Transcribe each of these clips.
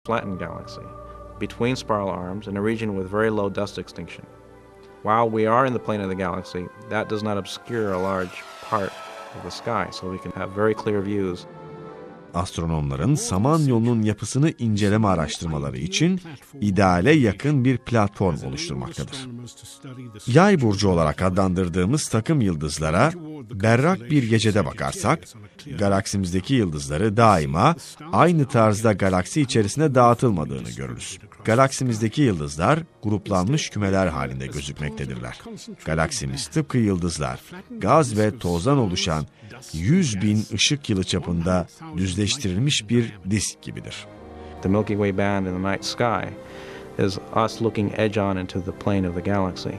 flattened galaxy between spiral arms in a region with very low dust extinction. While we are in the plane of the galaxy, that does not obscure a large part of the sky, so we can have very clear views. Astronomların Samanyolu'nun yapısını inceleme araştırmaları için ideale yakın bir platform oluşturmaktadır. Yay burcu olarak adlandırdığımız takım yıldızlara berrak bir gecede bakarsak, galaksimizdeki yıldızları daima aynı tarzda galaksi içerisine dağıtılmadığını görürüz. Galaksimizdeki yıldızlar gruplanmış kümeler halinde gözükmektedirler. Galaksimiz tıpkı yıldızlar, gaz ve tozdan oluşan 100.000 ışık yılı çapında düzleştirilmiş bir disk gibidir. The Milky Way band in the night sky is us looking edge on into the plane of the galaxy.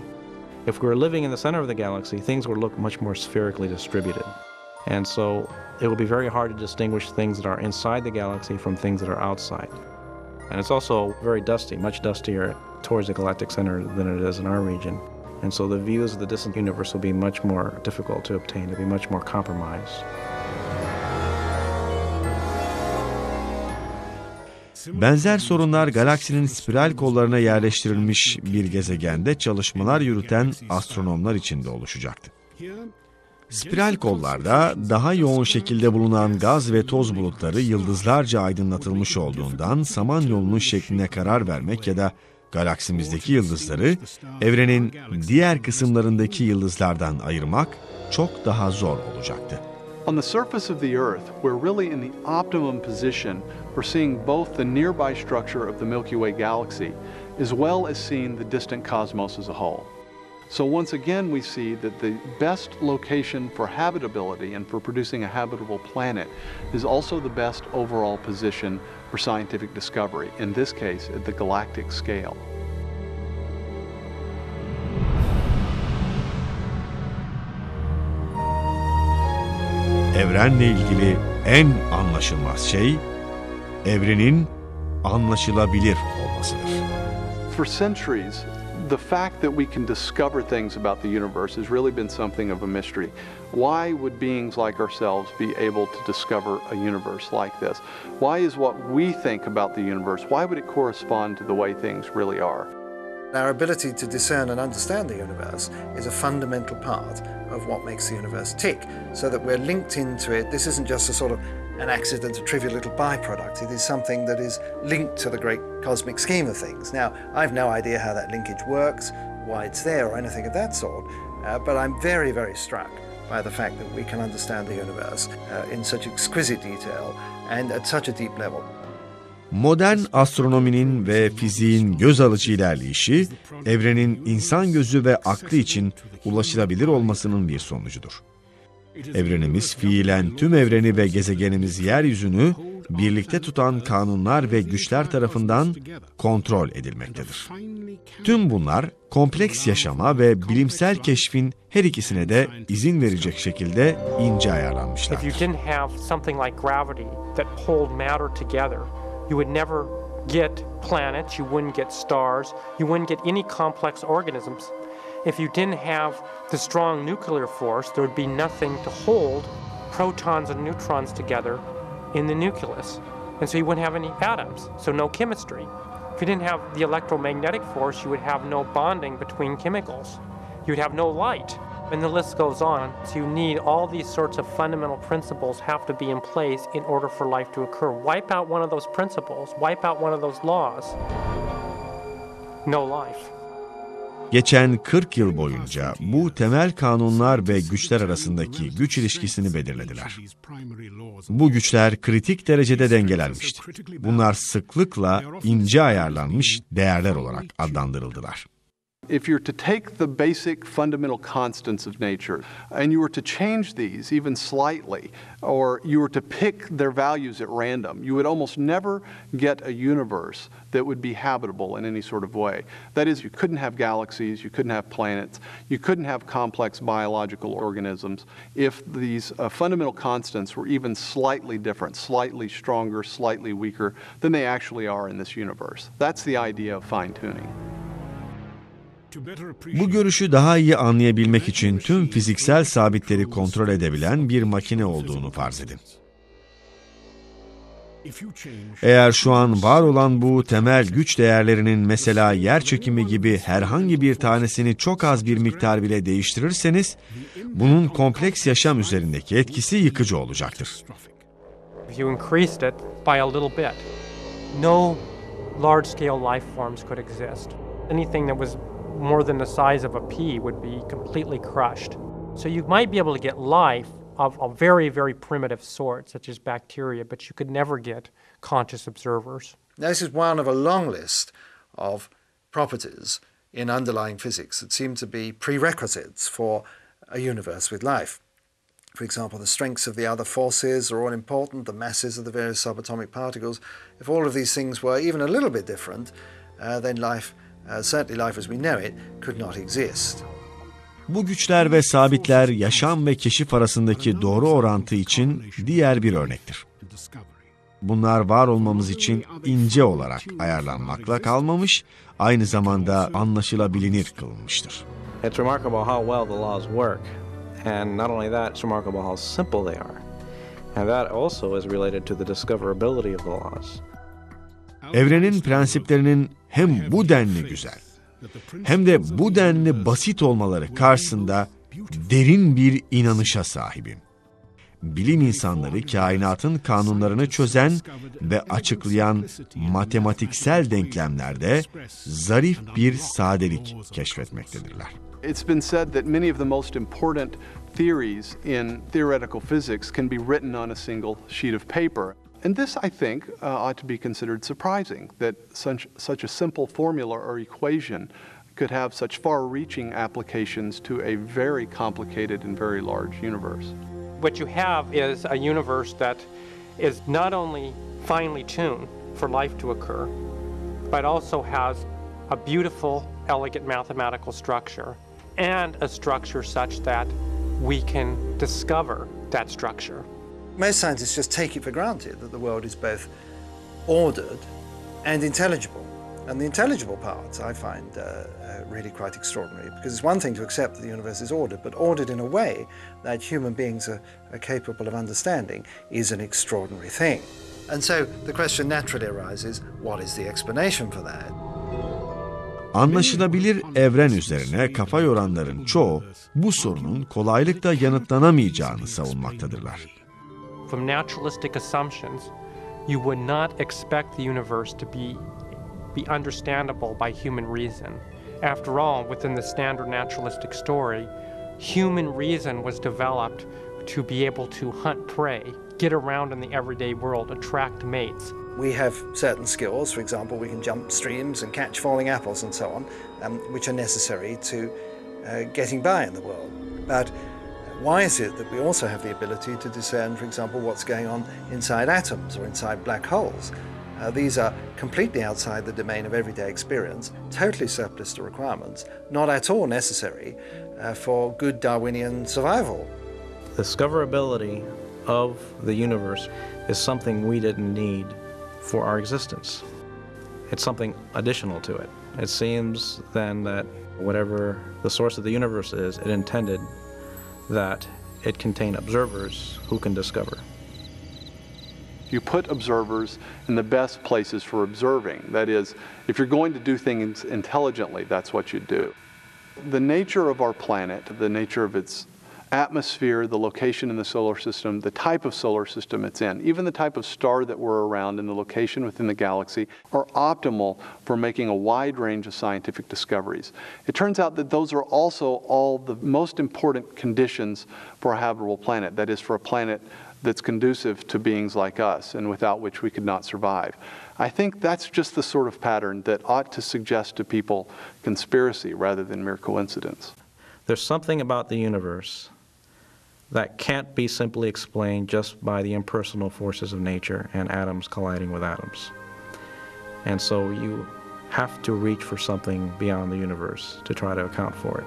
If we were living in the center of the galaxy, things would look much more spherically distributed. And so it would be very hard to distinguish things that are inside the galaxy from things that are outside. And it's also very dusty, much dustier towards the galactic center than it is in our region. And so the views of the distant universe will be much more difficult to obtain, to be much more compromised. Benzer sorunlar galaksinin spiral kollarına yerleştirilmiş bir gezegende çalışmalar yürüten astronomlar için de oluşacaktı. Spiral kollarda daha yoğun şekilde bulunan gaz ve toz bulutları yıldızlarca aydınlatılmış olduğundan Samanyolu'nun şekline karar vermek ya da galaksimizdeki yıldızları evrenin diğer kısımlarındaki yıldızlardan ayırmak çok daha zor olacaktı. On the surface of the Earth, we're really in the optimum position for seeing both the nearby structure of the Milky Way galaxy as well as seeing the distant cosmos as a whole. So once again we see that the best location for habitability and for producing a habitable planet is also the best overall position for scientific discovery, in this case at the galactic scale. Evrenle ilgili en anlaşılmaz şey, evrenin anlaşılabilir olmasıdır. For centuries, the fact that we can discover things about the universe has really been something of a mystery. Why would beings like ourselves be able to discover a universe like this? Why is what we think about the universe, why would it correspond to the way things really are? Our ability to discern and understand the universe is a fundamental part of what makes the universe tick, so that we're linked into it. This isn't just a sort of an accident, a trivial little byproduct. It is something that is linked to the great cosmic scheme of things. Now, I've no idea how that linkage works, why it's there, or anything of that sort, but I'm very, very struck by the fact that we can understand the universe in such exquisite detail and at such a deep level. Modern astronominin ve fiziğin göz alıcı ilerleyişi, evrenin insan gözü ve aklı için ulaşılabilir olmasının bir sonucudur. Evrenimiz fiilen tüm evreni ve gezegenimiz yeryüzünü birlikte tutan kanunlar ve güçler tarafından kontrol edilmektedir. Tüm bunlar kompleks yaşama ve bilimsel keşfin her ikisine de izin verecek şekilde ince ayarlanmışlardır. You would never get planets, you wouldn't get stars, you wouldn't get any complex organisms. If you didn't have the strong nuclear force, there would be nothing to hold protons and neutrons together in the nucleus. And so you wouldn't have any atoms, so no chemistry. If you didn't have the electromagnetic force, you would have no bonding between chemicals. You would have no light. And the list goes on. So you need all these sorts of fundamental principles have to be in place in order for life to occur. Wipe out one of those principles, wipe out one of those laws. No life. Geçen 40 yıl boyunca bu temel kanunlar ve güçler arasındaki güç ilişkisini belirlediler. Bu güçler kritik derecede dengelenmişti. Bunlar sıklıkla ince ayarlanmış değerler olarak adlandırıldılar. If you're to take the basic fundamental constants of nature and you were to change these even slightly, or you were to pick their values at random, you would almost never get a universe that would be habitable in any sort of way. That is, you couldn't have galaxies, you couldn't have planets, you couldn't have complex biological organisms if these fundamental constants were even slightly different, slightly stronger, slightly weaker than they actually are in this universe. That's the idea of fine-tuning. Bu görüşü daha iyi anlayabilmek için tüm fiziksel sabitleri kontrol edebilen bir makine olduğunu farz edin. Eğer şu an var olan bu temel güç değerlerinin mesela yer çekimi gibi herhangi bir tanesini çok az bir miktar bile değiştirirseniz, bunun kompleks yaşam üzerindeki etkisi yıkıcı olacaktır. If you increased it by a little bit, no large-scale life forms could exist. Anything that was more than the size of a pea would be completely crushed. So you might be able to get life of a very, very primitive sort, such as bacteria, but you could never get conscious observers. This is one of a long list of properties in underlying physics that seem to be prerequisites for a universe with life. For example, the strengths of the other forces are all important, the masses of the various subatomic particles. If all of these things were even a little bit different, then life, certainly life as we know it, could not exist. Bu güçler ve sabitler yaşam ve keşif arasındaki doğru orantı için diğer bir örnektir. Bunlar var olmamız için ince olarak ayarlanmakla kalmamış, aynı zamanda anlaşılabilir kılınmıştır. It's remarkable how well the laws work. And not only that, it's remarkable how simple they are. And that also is related to the discoverability of the laws. Evrenin prensiplerinin hem bu denli güzel, hem de bu denli basit olmaları karşısında derin bir inanışa sahibim. Bilim insanları kainatın kanunlarını çözen ve açıklayan matematiksel denklemlerde zarif bir sadelik keşfetmektedirler. It's been said that many of the most important theories in theoretical physics can be written on a single sheet of paper. And this, I think, ought to be considered surprising, that such a simple formula or equation could have such far-reaching applications to a very complicated and very large universe. What you have is a universe that is not only finely tuned for life to occur, but also has a beautiful, elegant mathematical structure, and a structure such that we can discover that structure. Most scientists just take it for granted that the world is both ordered and intelligible. And the intelligible part I find really quite extraordinary, because it's one thing to accept that the universe is ordered, but ordered in a way that human beings are capable of understanding is an extraordinary thing. And so the question naturally arises, what is the explanation for that? Anlaşılabilir evren üzerine kafa yoranların çoğu bu sorunun kolaylıkla yanıtlanamayacağını savunmaktadırlar. From naturalistic assumptions, you would not expect the universe to be understandable by human reason. After all, within the standard naturalistic story, human reason was developed to be able to hunt prey, get around in the everyday world, attract mates. We have certain skills, for example, we can jump streams and catch falling apples and so on, which are necessary to getting by in the world. But why is it that we also have the ability to discern, for example, what's going on inside atoms or inside black holes? These are completely outside the domain of everyday experience, totally surplus to requirements, not at all necessary for good Darwinian survival. Discoverability of the universe is something we didn't need for our existence. It's something additional to it. It seems then that whatever the source of the universe is, it intended that it contain observers who can discover. You put observers in the best places for observing. That is, if you're going to do things intelligently, that's what you do. The nature of our planet, the nature of its atmosphere, the location in the solar system, the type of solar system it's in, even the type of star that we're around and the location within the galaxy are optimal for making a wide range of scientific discoveries. It turns out that those are also all the most important conditions for a habitable planet, that is, for a planet that's conducive to beings like us and without which we could not survive. I think that's just the sort of pattern that ought to suggest to people conspiracy rather than mere coincidence. There's something about the universe that can't be simply explained just by the impersonal forces of nature and atoms colliding with atoms. And so you have to reach for something beyond the universe to try to account for it.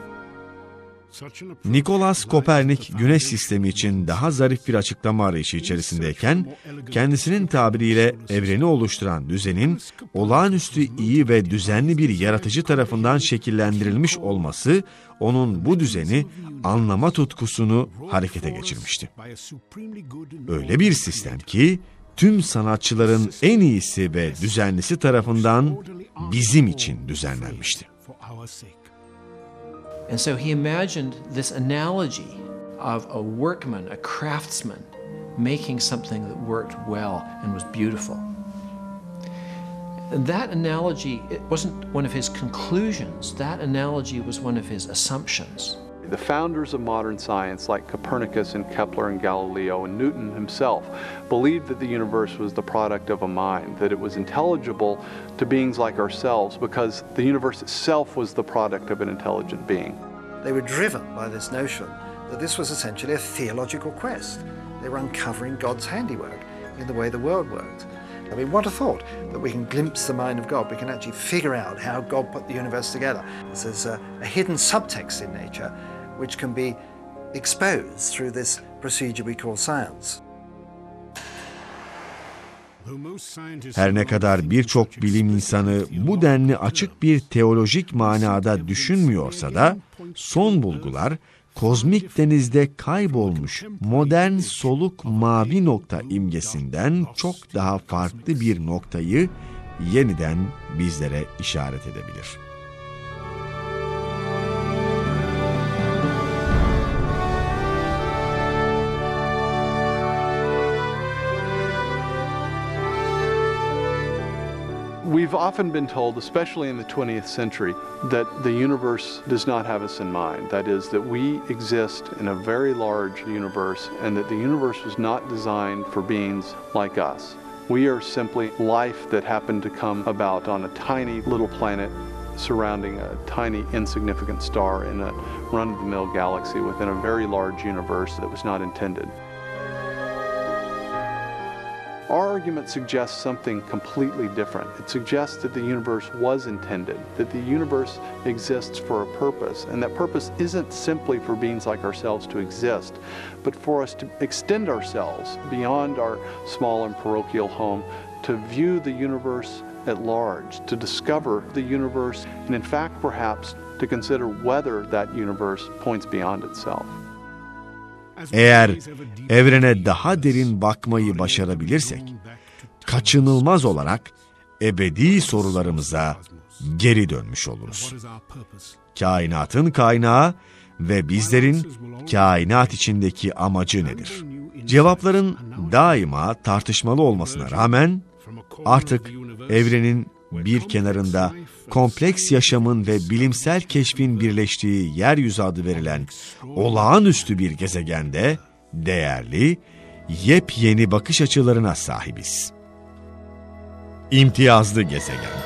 Nikolaus Kopernik, Güneş sistemi için daha zarif bir açıklama arayışı içerisindeyken, kendisinin tabiriyle evreni oluşturan düzenin olağanüstü iyi ve düzenli bir yaratıcı tarafından şekillendirilmiş olması, onun bu düzeni anlama tutkusunu harekete geçirmişti. Öyle bir sistem ki, tüm sanatçıların en iyisi ve düzenlisi tarafından bizim için düzenlenmişti. And so he imagined this analogy of a workman, a craftsman, making something that worked well and was beautiful. And that analogy, it wasn't one of his conclusions. That analogy was one of his assumptions. The founders of modern science, like Copernicus and Kepler and Galileo and Newton himself, believed that the universe was the product of a mind, that it was intelligible to beings like ourselves because the universe itself was the product of an intelligent being. They were driven by this notion that this was essentially a theological quest. They were uncovering God's handiwork in the way the world worked. I mean, what a thought that we can glimpse the mind of God. We can actually figure out how God put the universe together. There's a hidden subtext in nature which can be exposed through this procedure we call science. Her ne kadar birçok bilim insanı bu denli açık bir teolojik manada düşünmüyorsa da son bulgular kozmik denizde kaybolmuş modern soluk mavi nokta imgesinden çok daha farklı bir noktayı yeniden bizlere işaret edebilir. We've often been told, especially in the 20th century, that the universe does not have us in mind. That is, that we exist in a very large universe and that the universe was not designed for beings like us. We are simply life that happened to come about on a tiny little planet surrounding a tiny insignificant star in a run-of-the-mill galaxy within a very large universe that was not intended. Our argument suggests something completely different. It suggests that the universe was intended, that the universe exists for a purpose, and that purpose isn't simply for beings like ourselves to exist, but for us to extend ourselves beyond our small and parochial home, to view the universe at large, to discover the universe, and in fact, perhaps, to consider whether that universe points beyond itself. Eğer evrene daha derin bakmayı başarabilirsek, kaçınılmaz olarak ebedi sorularımıza geri dönmüş oluruz. Kainatın kaynağı ve bizlerin kainat içindeki amacı nedir? Cevapların daima tartışmalı olmasına rağmen artık evrenin bir kenarında kompleks yaşamın ve bilimsel keşfin birleştiği yeryüzü adı verilen olağanüstü bir gezegende değerli, yepyeni bakış açılarına sahibiz. İmtiyazlı Gezegen.